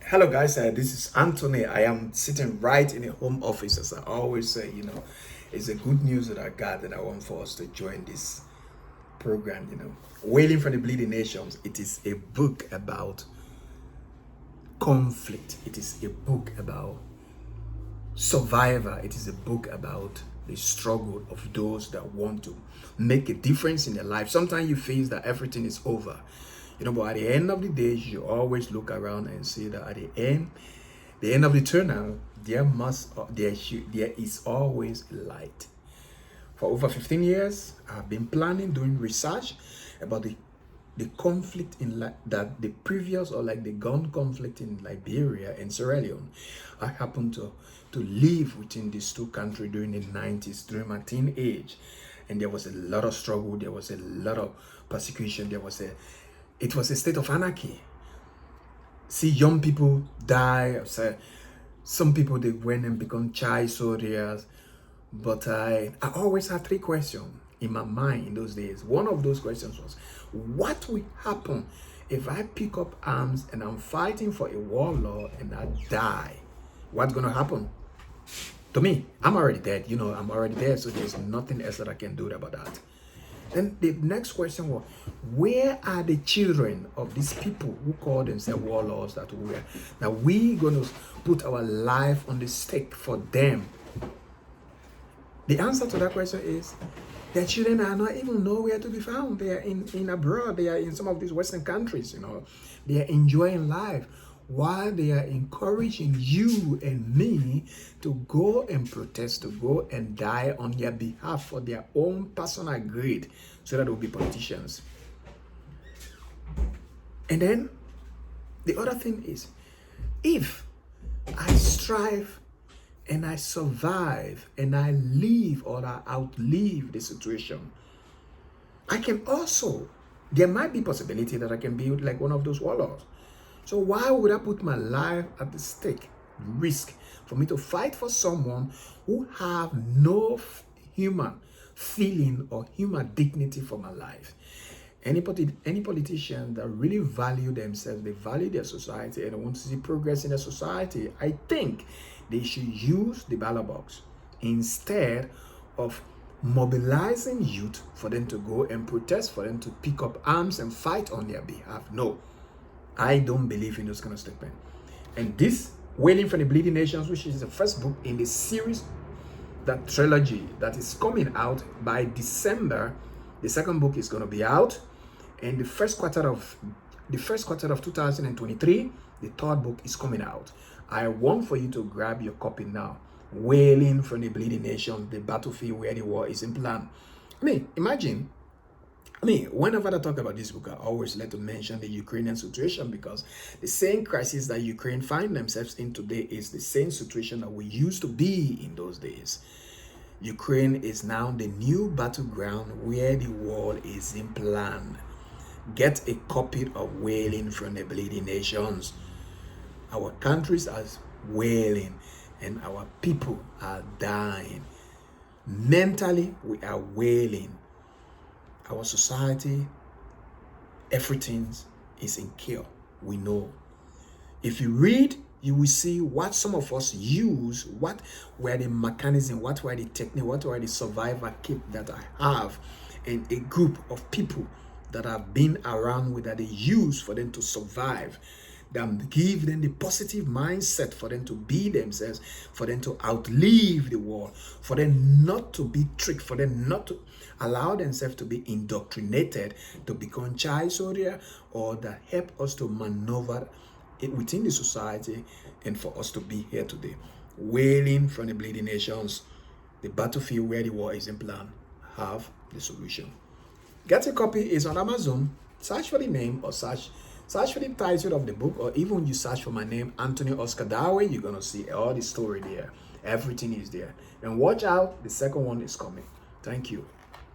Hello guys, this is Anthony. I am sitting right in a home office. As I always say, it's a good news that I got, that I want for us to join this program. Wailing from the Bleeding Nations. It is a book about conflict. It is a book about survivor. It is a book about the struggle of those that want to make a difference in their life. Sometimes you feel that everything is over, but at the end of the day, you always look around and see that at the end of the tunnel, there is always light. For over 15 years, I've been doing research about the conflict that the previous, or like the gun conflict in Liberia and Sierra Leone. I happened to live within these two countries during the 90s, during my teenage, and there was a lot of struggle. There was a lot of persecution. It was a state of anarchy. See young people die. Some people, they went and become child soldiers. But I always had three questions in my mind in those days. One of those questions was, what will happen if I pick up arms and I'm fighting for a warlord and I die? What's going to happen to me? I'm already dead. I'm already dead. So there's nothing else that I can do about that. Then the next question was, where are the children of these people who call themselves warlords that we going to put our life on the stake for them? The answer to that question is, their children are not even nowhere to be found. They are in abroad. They are in some of these Western countries, They are enjoying life while they are encouraging you and me to go and protest, to go and die on their behalf for their own personal greed, so that they will be politicians. And then the other thing is, if I strive and I survive and I live or I outlive the situation, I can also, there might be possibility that I can be like one of those warlords. So why would I put my life at the stake, risk for me to fight for someone who have no human feeling or human dignity for my life? Any politician that really value themselves, they value their society, and want to see progress in their society, I think they should use the ballot box instead of mobilizing youth for them to go and protest, for them to pick up arms and fight on their behalf. No, I don't believe in those kind of statements. And this Wailing from the Bleeding Nations, which is the first book in the series, that trilogy that is coming out by December, the second book is going to be out, and the first quarter of 2023, the third book is coming out. I want for you to grab your copy now. Wailing from the Bleeding Nation, the battlefield where the war is in plan. Imagine. Whenever I talk about this book, I always like to mention the Ukrainian situation, because the same crisis that Ukraine find themselves in today is the same situation that we used to be in those days. Ukraine is now the new battleground where the war is in plan. Get a copy of Wailing from the Bleeding Nations. Our countries are wailing and our people are dying. Mentally, we are wailing. Our society, everything is in chaos. We know. If you read, you will see what some of us use, what were the mechanism, what were the technique, what were the survivor kit that I have, and a group of people that have been around with that they use for them to survive, that give them the positive mindset for them to be themselves, for them to outlive the war, for them not to be tricked, for them not to allow themselves to be indoctrinated to become child soldier, or that help us to maneuver it within the society and for us to be here today. Wailing from the Bleeding Nations, the battlefield where the war is in plan, have the solution. Get a copy. Is on Amazon. Search for the name, or search for the title of the book, or even you search for my name, Anthony Oscar Darwin. You're gonna see all the story there. Everything is there. And watch out, the second one is coming. Thank you.